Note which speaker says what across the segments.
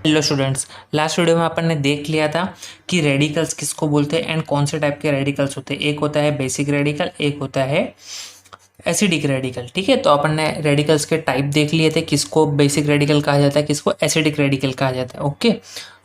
Speaker 1: Hello students, last video में अपन ने देख लिया था कि रेडिकल्स किसको बोलते हैं एंड कौन से टाइप के रेडिकल्स होते हैं। एक होता है बेसिक रेडिकल, एक होता है एसिडिक रेडिकल। ठीक है, तो अपन ने रेडिकल्स के टाइप देख लिए थे, किसको बेसिक रेडिकल कहा जाता है, किसको एसिडिक रेडिकल कहा जाता है। ओके,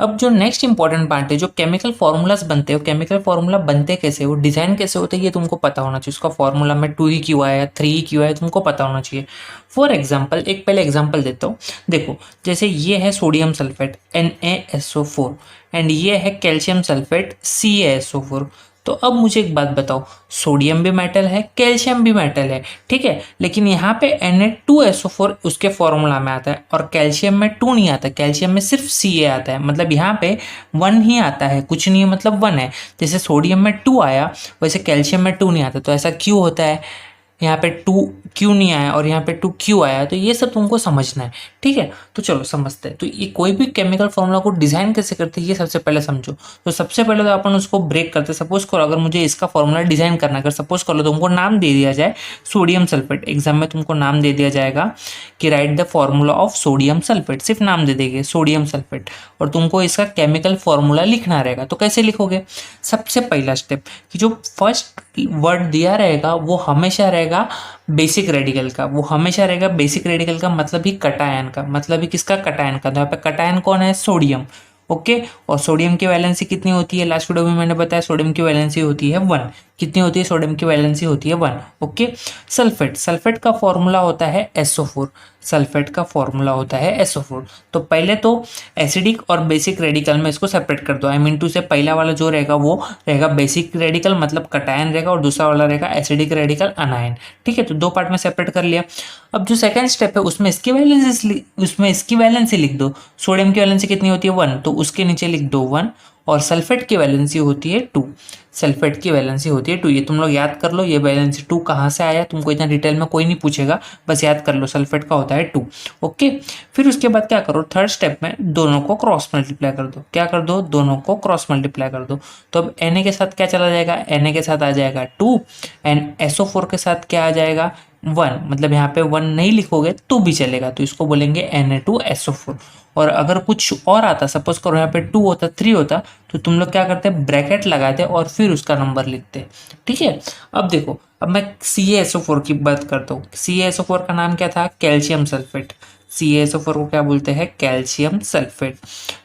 Speaker 1: अब जो नेक्स्ट इंपॉर्टेंट पार्ट है, जो केमिकल फॉर्मूलाज बनते हैं, वो केमिकल फॉर्मूला बनते कैसे, वो डिजाइन कैसे होते हैं, ये तुमको पता होना चाहिए। उसका फॉर्मूला में 2 ही क्यों आया, 3 ही क्यों आया, तुमको पता होना चाहिए। फॉर एग्जाम्पल, एक पहले एग्जाम्पल देता हूँ। देखो, जैसे ये है सोडियम सल्फेट NaSO4 एंड ये है कैल्शियम सल्फेट CaSO4। तो अब मुझे एक बात बताओ, सोडियम भी मेटल है, कैल्शियम भी मेटल है, ठीक है, लेकिन यहाँ पे Na2SO4 उसके फॉर्मूला में आता है और कैल्शियम में 2 नहीं आता, कैल्शियम में सिर्फ Ca आता है। मतलब यहाँ पे 1 ही आता है, कुछ नहीं है, मतलब 1 है। जैसे सोडियम में 2 आया, वैसे कैल्शियम में 2 नहीं आता। तो ऐसा क्यों होता है, यहाँ पे 2 क्यों नहीं आया और यहाँ पे 2 क्यों आया, तो ये सब तुमको समझना है। ठीक है, तो चलो समझते हैं। तो ये कोई भी केमिकल फॉर्मूला को डिजाइन कैसे करते हैं, ये सबसे पहले समझो। तो सबसे पहले तो अपन उसको ब्रेक करते हैं। सपोज करो अगर मुझे इसका फॉर्मूला डिजाइन करना है, अगर सपोज कर लो तुमको नाम दे दिया जाए सोडियम सल्फेट, एग्जाम में तुमको नाम दे दिया जाएगा कि right the formula of sodium sulphate, सिर्फ नाम दे देंगे सोडियम सल्फेट, और तुमको इसका केमिकल फॉर्मूला लिखना रहेगा। तो कैसे लिखोगे, सबसे पहला स्टेप कि जो फर्स्ट वर्ड दिया रहेगा वो हमेशा रहेगा बेसिक रेडिकल का, वो हमेशा रहेगा बेसिक रेडिकल का, मतलब ही कटायन का, मतलब ही किसका, कटायन का। तो यहाँ पे कटायन कौन है, सोडियम। ओके, और सोडियम की वैलेंसी कितनी होती है, लास्ट वीडियो में मैंने बताया सोडियम की वैलेंसी होती है 1। कितनी होती है, सोडियम की वैलेंसी होती है 1। ओके, सल्फेट, सल्फेट का फॉर्मूला होता है SO4, सल्फेट का फॉर्मूला होता है SO4। तो पहले तो एसिडिक और बेसिक रेडिकल में इसको सेपरेट कर दो। आई मीन टू से पहला वाला जो रहेगा वो रहेगा बेसिक रेडिकल, मतलब कटायन रहेगा, और दूसरा वाला रहेगा एसिडिक रेडिकल, अनायन। ठीक है, तो 2 पार्ट में सेपरेट कर लिया। अब जो सेकंड स्टेप है उसमें इसकी वैलेंसी लिख दो। सोडियम की वैलेंसी कितनी होती है 1, तो उसके नीचे लिख दो 1, और सल्फेट की वैलेंसी होती है 2, सल्फेट की वैलेंसी होती है 2। ये तुम लोग याद कर लो, ये वैलेंसी 2 कहाँ से आया, तुमको इतना डिटेल में कोई नहीं पूछेगा, बस याद कर लो सल्फेट का होता है 2। ओके, फिर उसके बाद क्या करो, थर्ड स्टेप में दोनों को क्रॉस मल्टीप्लाई कर दो। क्या कर दो, दोनों को क्रॉस मल्टीप्लाई कर दो। तो अब Na के साथ क्या चला जाएगा, Na के साथ आ जाएगा 2 एंड SO4 के साथ क्या आ जाएगा 1। मतलब यहाँ पे 1 नहीं लिखोगे तो भी चलेगा, तो इसको बोलेंगे Na2SO4। और अगर कुछ और आता, सपोज करो यहाँ पे 2 होता, 3 होता, तो तुम लोग क्या करते, ब्रैकेट लगाते और फिर उसका नंबर लिखते। ठीक है, अब देखो, अब मैं CaSO4 की बात करता हूँ। CaSO4 का नाम क्या था, कैल्शियम सल्फेट। CaSO4 को क्या बोलते हैं, कैल्शियम सल्फेट।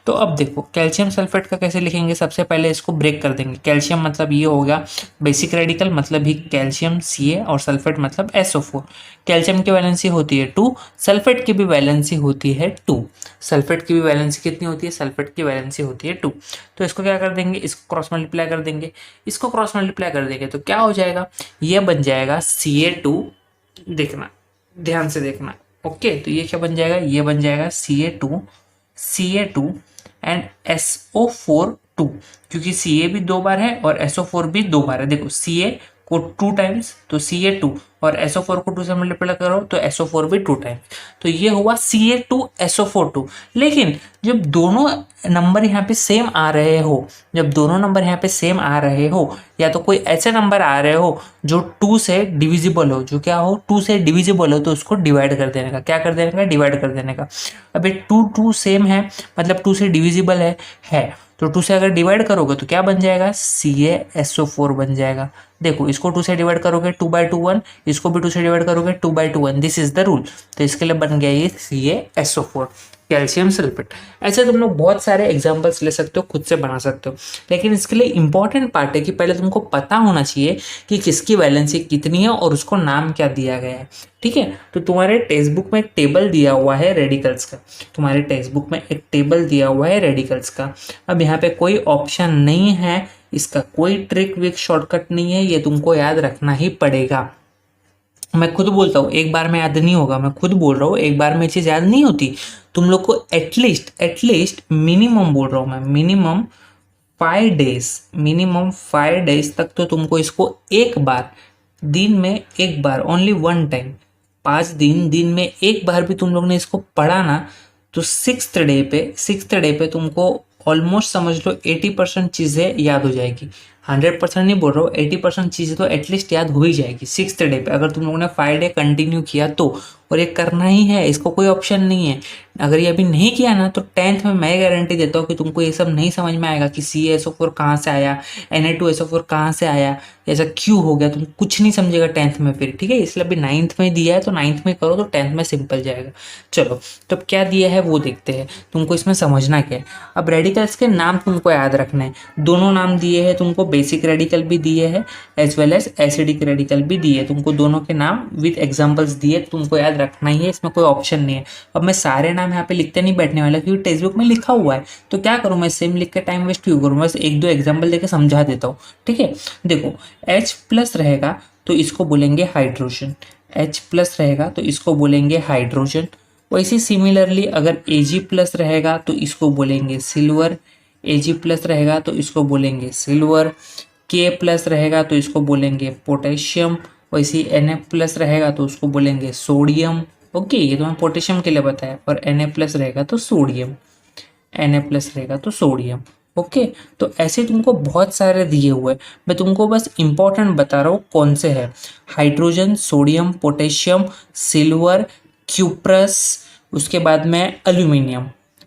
Speaker 1: तो अब देखो कैल्शियम सल्फेट का कैसे लिखेंगे, सबसे पहले इसको ब्रेक कर देंगे। कैल्शियम मतलब ये हो गया बेसिक रेडिकल, मतलब ही कैल्शियम Ca, और सल्फेट मतलब SO4। कैल्शियम की वैलेंसी होती है 2, सल्फेट की भी वैलेंसी होती है 2। सल्फेट की भी वैलेंसी कितनी होती है, सल्फेट की वैलेंसी होती है 2। तो इसको क्या कर देंगे, इसको क्रॉस मल्टीप्लाई कर देंगे। इसको क्रॉस मल्टीप्लाई कर देंगे तो क्या हो जाएगा, ये बन जाएगा Ca2। देखना, ध्यान से देखना। ओके, तो ये क्या बन जाएगा, ये बन जाएगा Ca2 एंड SO4 2, क्योंकि Ca भी 2 बार है और SO4 भी 2 बार है। देखो Ca को 2 टाइम्स तो Ca2, और SO4 को 2 से मल्टीप्लाई करो तो SO4 भी 2 टाइम्स। तो ये हुआ Ca2SO4 2। लेकिन जब दोनों नंबर यहाँ पे सेम आ रहे हो, जब दोनों नंबर यहाँ पे सेम आ रहे हो, या तो कोई ऐसे नंबर आ रहे हो जो 2 से डिविजिबल हो, जो क्या हो, 2 से डिविजिबल हो, तो उसको डिवाइड कर देने का। क्या कर देने का, डिवाइड कर देने का। अब ये 2 सेम है, मतलब 2 से डिविजिबल है, तो 2 से अगर डिवाइड करोगे तो क्या बन जाएगा, CaSO4 बन जाएगा। देखो, इसको 2 से डिवाइड करोगे 2/2 1, इसको भी 2 से डिवाइड करोगे 2/2 1, दिस इज द रूल। तो इसके लिए बन गया ये CaSO4, कैल्शियम सल्फेट। ऐसे तुम लोग बहुत सारे एग्जांपल्स ले सकते हो, खुद से बना सकते हो, लेकिन इसके लिए इंपॉर्टेंट पार्ट है कि पहले तुमको पता होना चाहिए कि किसकी वैलेंसी कितनी है और उसको नाम क्या दिया गया है। ठीक है, तो तुम्हारे टेक्स्ट बुक में एक टेबल दिया हुआ है रेडिकल्स का, तुम्हारे टेक्स्ट बुक में एक टेबल दिया हुआ है रेडिकल्स का। अब यहाँ पे कोई ऑप्शन नहीं है, इसका कोई ट्रिक विक शॉर्टकट नहीं है, ये तुमको याद रखना ही पड़ेगा। मैं खुद बोलता हूँ एक बार में याद नहीं होगा, मैं खुद बोल रहा हूँ एक बार में चीज़ याद नहीं होती। तुम लोग को एटलीस्ट मिनिमम बोल रहा हूँ मैं, मिनिमम 5 डेज तक तो तुमको इसको एक बार, दिन में एक बार, ओनली 1 टाइम, 5 दिन में एक बार भी तुम लोग ने इसको पढ़ा ना, तो सिक्स्थ डे पे तुमको ऑलमोस्ट समझ लो 80% चीज़ें याद हो जाएगी। 100% नहीं बोल रहा हूँ, 80% चीज़ें तो एटलीस्ट याद हो ही जाएगी सिक्स्थ डे पे, अगर तुम लोगों ने 5 डे कंटिन्यू किया तो। और ये करना ही है, इसको कोई ऑप्शन नहीं है। अगर ये अभी नहीं किया ना तो 10th में मैं गारंटी देता हूँ कि तुमको ये सब नहीं समझ में आएगा कि CaSO4 कहाँ से आया, Na2SO4 कहाँ से आया, ऐसा क्यों हो गया, तुम कुछ नहीं समझेगा 10th में फिर, ठीक है। इसलिए अभी 9th में दिया है तो 9th में करो तो 10th में सिंपल जाएगा। चलो तो अब क्या दिया है वो देखते हैं, तुमको इसमें समझना क्या है। अब रेडिकल्स के नाम तुमको याद रखना है, दोनों नाम दिए हैं तुमको, बेसिक रेडिकल भी दिए हैं as well as acidic radical भी दिए, तुमको दोनों के नाम विद एग्जांपल्स दिए, तुमको याद रखना ही है, इसमें कोई ऑप्शन नहीं है। अब मैं सारे नाम यहाँ पे लिखते नहीं बैठने वाला क्योंकि टेक्स्ट बुक में लिखा हुआ है, तो क्या करूँ मैं सेम लिख के टाइम वेस्ट क्यों करूँ, बस एक दो एग्जाम्पल देके समझा देता हूँ, ठीक है। देखो H प्लस रहेगा तो इसको बोलेंगे हाइड्रोजन, H प्लस रहेगा तो इसको बोलेंगे हाइड्रोजन। वैसे सिमिलरली अगर Ag प्लस रहेगा तो इसको बोलेंगे सिल्वर, Ag प्लस रहेगा तो इसको बोलेंगे सिल्वर, K प्लस रहेगा तो इसको बोलेंगे पोटेशियम, वैसे Na प्लस रहेगा तो उसको बोलेंगे सोडियम। ओके, ये तो मैं पोटेशियम के लिए बताया, और Na प्लस रहेगा तो सोडियम, Na प्लस रहेगा तो सोडियम। ओके, तो ऐसे तुमको बहुत सारे दिए हुए, मैं तुमको बस इंपॉर्टेंट बता रहा हूँ कौन से है, hydrogen, sodium, potassium, silver, cuprous, उसके बाद में एल्यूमिनियम,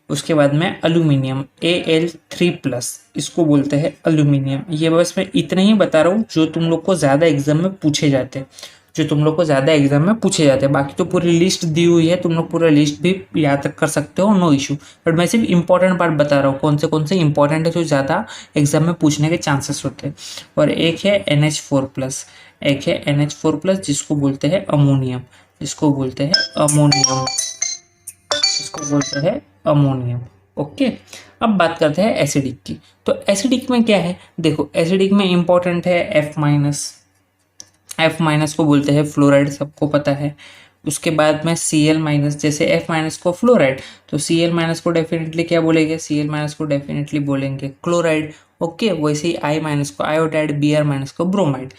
Speaker 1: उसके बाद में एल्यूमिनियम Al3+, इसको बोलते हैं एल्यूमिनियम। ये बस मैं इतने ही बता रहा हूँ जो तुम लोग को ज़्यादा एग्जाम में पूछे जाते हैं, जो तुम लोग को ज़्यादा एग्जाम में पूछे जाते हैं। बाकी तो पूरी लिस्ट दी हुई है, तुम लोग पूरा लिस्ट भी याद कर सकते हो, नो इशू, बट मैं सिर्फ इंपॉर्टेंट पार्ट बता रहा हूँ कौन से इंपॉर्टेंट है जो ज़्यादा एग्जाम में पूछने के चांसेस होते हैं। और एक है NH4+, एक है NH4+, जिसको बोलते हैं अमोनियम, जिसको बोलते हैं अमोनियम, इसको बोलते हैं अमोनियम। ओके, अब बात करते हैं एसिडिक की। तो एसिडिक में क्या है, देखो एसिडिक में इंपॉर्टेंट है F- को बोलते हैं फ्लोराइड, सबको पता है। उसके बाद में Cl-, जैसे F- को फ्लोराइड, तो Cl- को डेफिनेटली क्या बोलेंगे, Cl- को डेफिनेटली बोलेंगे क्लोराइड। ओके, वैसे ही I- को आयोडाइड, Br- को ब्रोमाइड।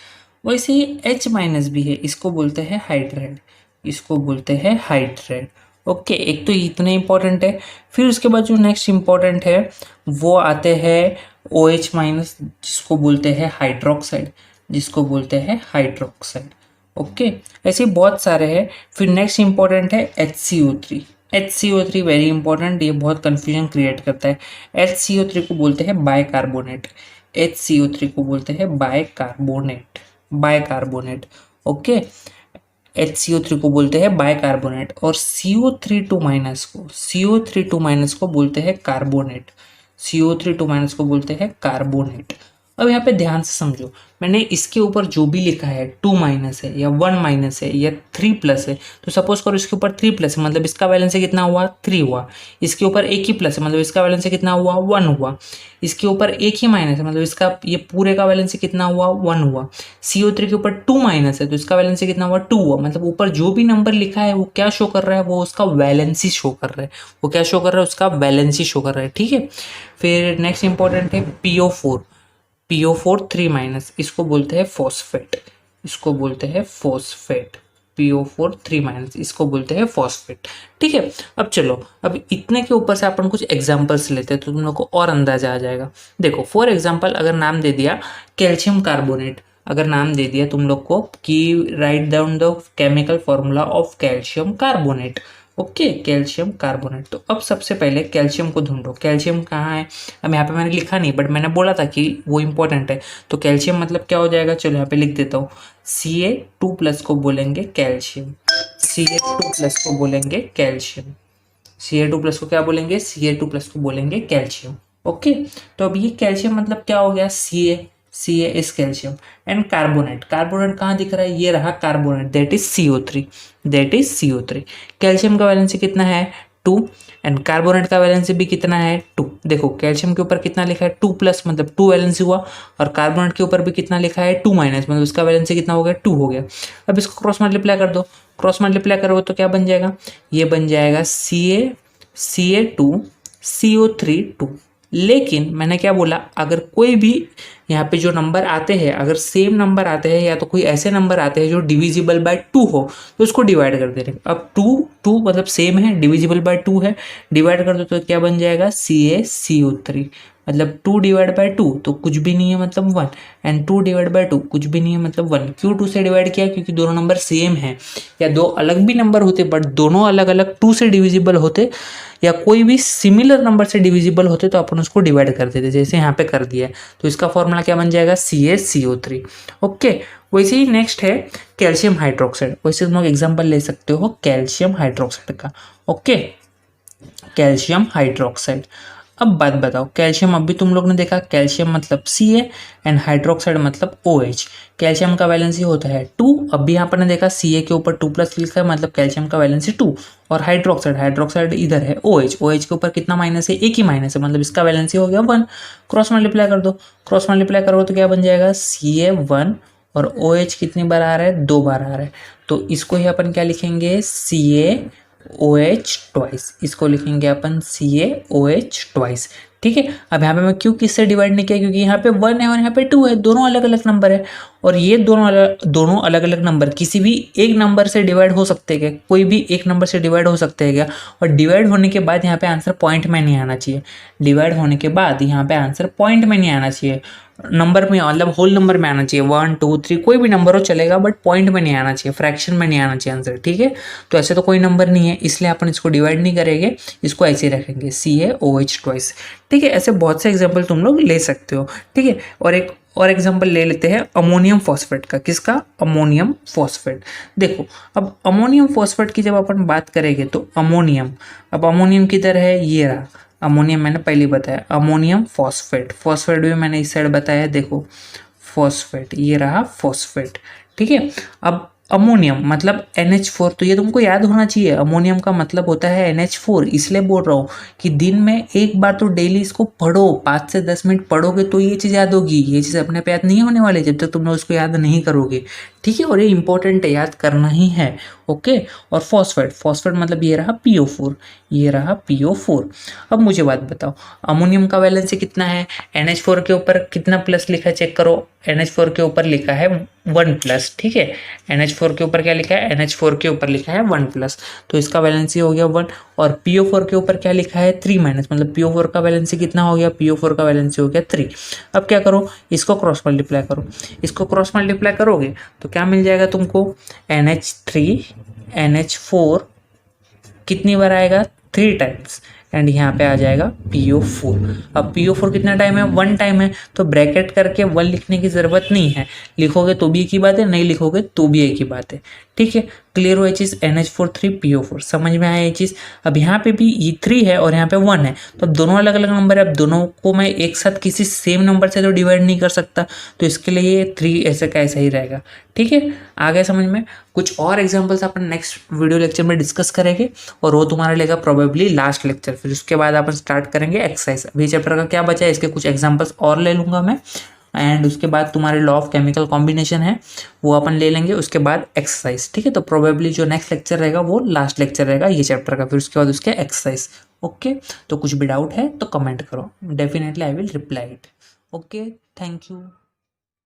Speaker 1: वैसे ही H- भी है, इसको बोलते हैं हाइड्राइड, इसको बोलते हैं हाइड्राइड। ओके, एक तो इतना इंपॉर्टेंट है। फिर उसके बाद जो नेक्स्ट इंपॉर्टेंट है वो आते हैं OH-, जिसको बोलते हैं हाइड्रोक्साइड, जिसको बोलते हैं हाइड्रोक्साइड। ओके, ऐसे बहुत सारे हैं। फिर नेक्स्ट इंपॉर्टेंट है HCO3, HCO3 वेरी इंपॉर्टेंट, ये बहुत कंफ्यूजन क्रिएट करता है। HCO3 को बोलते हैं बाइकार्बोनेट, HCO3 को बोलते हैं बाइकार्बोनेट, बाइकार्बोनेट। ओके, HCO3 को बोलते हैं बाइकार्बोनेट, और CO3 2- को बोलते हैं कार्बोनेट, CO3 2- को बोलते हैं कार्बोनेट। अब यहाँ पे ध्यान से समझो, मैंने इसके ऊपर जो भी लिखा है 2- है या 1- है या 3+ है, तो सपोज करो इसके ऊपर 3+ है, मतलब इसका वैलेंस कितना हुआ 3 हुआ। इसके ऊपर एक ही प्लस है, मतलब इसका वैलेंस कितना हुआ 1 हुआ। इसके ऊपर एक ही माइनस है, मतलब इसका ये पूरे का वैलेंस कितना हुआ 1 हुआ। CO3 के ऊपर 2- है तो इसका वैलेंस कितना हुआ 2 हुआ। मतलब ऊपर जो भी नंबर लिखा है वो क्या शो कर रहा है, वो उसका वैलेंसी शो कर रहा है, वो क्या शो कर रहा है, उसका वैलेंसी शो कर रहा है, ठीक है। फिर नेक्स्ट इंपॉर्टेंट है PO4 3-, इसको बोलते हैं फॉस्फेट, इसको बोलते हैं फॉस्फेट, PO4 3-, इसको बोलते हैं फॉस्फेट, ठीक है। अब चलो, अब इतने के ऊपर से अपन कुछ एग्जांपल्स लेते हैं तो तुम लोग को और अंदाजा आ जाएगा। देखो फॉर एग्जांपल अगर नाम दे दिया कैल्शियम कार्बोनेट, अगर नाम दे दिया तुम लोग को कि write down the chemical formula of calcium carbonate. Okay, calcium carbonate, तो अब सबसे पहले कैल्शियम को ढूंढो, कैल्शियम कहाँ है। अब यहाँ पे मैंने लिखा नहीं, बट मैंने बोला था कि वो इंपॉर्टेंट है, तो कैल्शियम मतलब क्या हो जाएगा, चलो यहाँ पे लिख देता हूँ, Ca2+ को बोलेंगे कैल्शियम, Ca2+ को बोलेंगे कैल्शियम, Ca2+ को क्या बोलेंगे, Ca2+ को बोलेंगे कैल्शियम। ओके, तो अब ये कैल्शियम मतलब क्या हो गया, Ca is calcium. And carbonate, carbonate कहाँ दिख रहा है, ये रहा carbonate, that is CO3, that is CO3। Calcium का वैलेंसी कितना है 2, एंड कार्बोनेट का वैलेंसी भी कितना है 2। देखो कैल्शियम के ऊपर कितना लिखा है 2+, मतलब 2 वैलेंसी हुआ, और कार्बोनेट के ऊपर भी कितना लिखा है 2-, मतलब उसका वैलेंसी कितना हो गया 2 हो गया। अब इसको क्रॉस मल्टीप्लाई कर दो, क्रॉस मल्टीप्लाई करोगे तो क्या बन जाएगा, ये बन जाएगा Ca2CO3 2। लेकिन मैंने क्या बोला, अगर कोई भी यहाँ पे जो नंबर आते हैं, अगर सेम नंबर आते हैं या तो कोई ऐसे नंबर आते हैं जो डिविजिबल बाय 2 हो, तो उसको डिवाइड कर देंगे। अब 2 मतलब सेम है, डिविजिबल बाय 2 है, डिवाइड कर दो तो क्या बन जाएगा CaCO3, मतलब 2 डिवाइड बाय 2 तो कुछ भी नहीं है मतलब 1, एंड 2 डिवाइड बाय 2 कुछ भी नहीं है मतलब 1। क्यों 2 से डिवाइड किया? क्योंकि दोनों नंबर सेम है, या दो अलग भी नंबर होते बट दोनों अलग अलग 2 से डिविजिबल होते, या कोई भी सिमिलर नंबर से डिविजिबल होते तो अपन उसको डिवाइड कर देते, जैसे यहाँ पे कर दिया है। तो इसका फॉर्मूला क्या बन जाएगा? CaCO3। ओके, वैसे ही नेक्स्ट है कैल्शियम हाइड्रोक्साइड। वैसे तुम लोग एग्जाम्पल ले सकते हो कैल्शियम हाइड्रोक्साइड का। Okay, calcium hydroxide. अब बात बताओ, कैल्शियम अभी तुम लोग ने देखा, कैल्शियम मतलब Ca एंड हाइड्रोक्साइड मतलब OH। कैल्शियम का वैलेंसी होता है 2। अभी यहाँ पर ने देखा Ca के ऊपर 2+ लिखा है, मतलब कैल्शियम का वैलेंसी 2। और हाइड्रोक्साइड इधर है OH के ऊपर कितना माइनस है? एक ही माइनस है, मतलब इसका वैलेंसी हो गया 1। क्रॉस मल्टीप्लाई कर दो, क्रॉस मल्टीप्लाई करो तो क्या बन जाएगा? Ca1 और OH कितनी बार आ रहा है? 2 बार आ रहा है। तो इसको ही अपन क्या लिखेंगे? CaOH twice. इसको लिखेंगे अपन CaOH ट्वाइस। ठीक है, अब यहाँ पे मैं क्यों किससे डिवाइड नहीं किया? क्योंकि यहाँ पे 1 है और यहाँ पे 2 है, दोनों अलग अलग नंबर है। और ये दोनों अलग अलग नंबर किसी भी एक नंबर से डिवाइड हो सकते हैं क्या? कोई भी एक नंबर से डिवाइड हो सकते हैं क्या? और डिवाइड होने के बाद यहाँ पे आंसर पॉइंट में नहीं आना चाहिए। डिवाइड होने के बाद यहाँ पे आंसर पॉइंट में नहीं आना चाहिए, नंबर में मतलब होल नंबर में आना चाहिए। 1 2 3 कोई भी नंबर हो चलेगा, बट पॉइंट में नहीं आना चाहिए, फ्रैक्शन में नहीं आना चाहिए आंसर। ठीक है, तो ऐसे तो कोई नंबर नहीं है, इसलिए अपन इसको डिवाइड नहीं करेंगे, इसको ऐसे ही रखेंगे CaOH ट्वाइस। ठीक है, ऐसे बहुत से एग्जाम्पल तुम लोग ले सकते हो। ठीक है, और एक और एग्जाम्पल ले लेते हैं अमोनियम फॉस्फेट का। किसका? Ammonium phosphate. देखो, अब अमोनियम फॉस्फेट की जब अपन बात करेंगे तो अमोनियम, अब अमोनियम किधर है? ये रहा अमोनियम, मैंने पहले बताया। अमोनियम फॉस्फेट, फॉस्फेट भी मैंने इस साइड बताया, देखो फॉस्फेट, ये रहा फॉस्फेट। ठीक है, अब अमोनियम मतलब NH4, तो ये तुमको याद होना चाहिए, अमोनियम का मतलब होता है NH4। इसलिए बोल रहा हूँ कि दिन में एक बार तो डेली इसको पढ़ो, 5 से 10 मिनट पढ़ोगे तो ये चीज़ याद होगी। ये चीज़ अपने पे याद नहीं होने वाली जब तक तुम लोग उसको याद नहीं करोगे। ठीक है, और ये इंपॉर्टेंट है, याद करना ही है। ओके, और फॉस्फेट मतलब ये रहा PO4, ये रहा PO4। अब मुझे बात बताओ, अमोनियम का वैलेंसी कितना है? NH4 के ऊपर कितना प्लस लिखा है? चेक करो, NH4 के ऊपर लिखा है 1+। ठीक है, NH4 के ऊपर क्या लिखा है? NH4 के ऊपर लिखा है 1+, तो इसका वैलेंसी हो गया 1। और PO4 के ऊपर क्या लिखा है? 3-, मतलब PO4 का वैलेंसी कितना हो गया? PO4 का वैलेंसी हो गया 3। अब क्या करो, इसको क्रॉस मल्टीप्लाई करो। इसको क्रॉस मल्टीप्लाई करोगे तो क्या मिल जाएगा तुमको? NH3 NH4 कितनी बार आएगा? 3 टाइम्स, एंड यहाँ पे आ जाएगा PO4। अब PO4 कितना टाइम है? 1 टाइम है, तो ब्रैकेट करके 1 लिखने की ज़रूरत नहीं है। लिखोगे तो भी एक ही बात है, नहीं लिखोगे तो भी एक ही बात है। ठीक है, क्लियर हो ये चीज़? NH4 3 PO4 समझ में आया ये चीज़? अब यहाँ पे भी ये 3 है और यहाँ पे 1 है, तो अब दोनों अलग अलग नंबर है। अब दोनों को मैं एक साथ किसी सेम नंबर से तो डिवाइड नहीं कर सकता, तो इसके लिए ये 3 ऐसे का ऐसा ही रहेगा। ठीक है, आ गया समझ में? कुछ और एग्जाम्पल्स अपन नेक्स्ट वीडियो लेक्चर में डिस्कस करेंगे, और वो तुम्हारा लेगा प्रोबेबली लास्ट लेक्चर। फिर उसके बाद अपन स्टार्ट करेंगे एक्सरसाइज। अभी चैप्टर का क्या बचा है, इसके कुछ एग्जाम्पल्स और ले लूँगा मैं, एंड उसके बाद तुम्हारे लॉ ऑफ केमिकल कॉम्बिनेशन है वो अपन ले लेंगे, उसके बाद एक्सरसाइज। ठीक है, तो प्रोबेबली जो नेक्स्ट लेक्चर रहेगा वो लास्ट लेक्चर रहेगा ये चैप्टर का, फिर उसके बाद उसके एक्सरसाइज। ओके, तो कुछ भी डाउट है तो कमेंट करो, definitely I will reply it. Okay, thank you.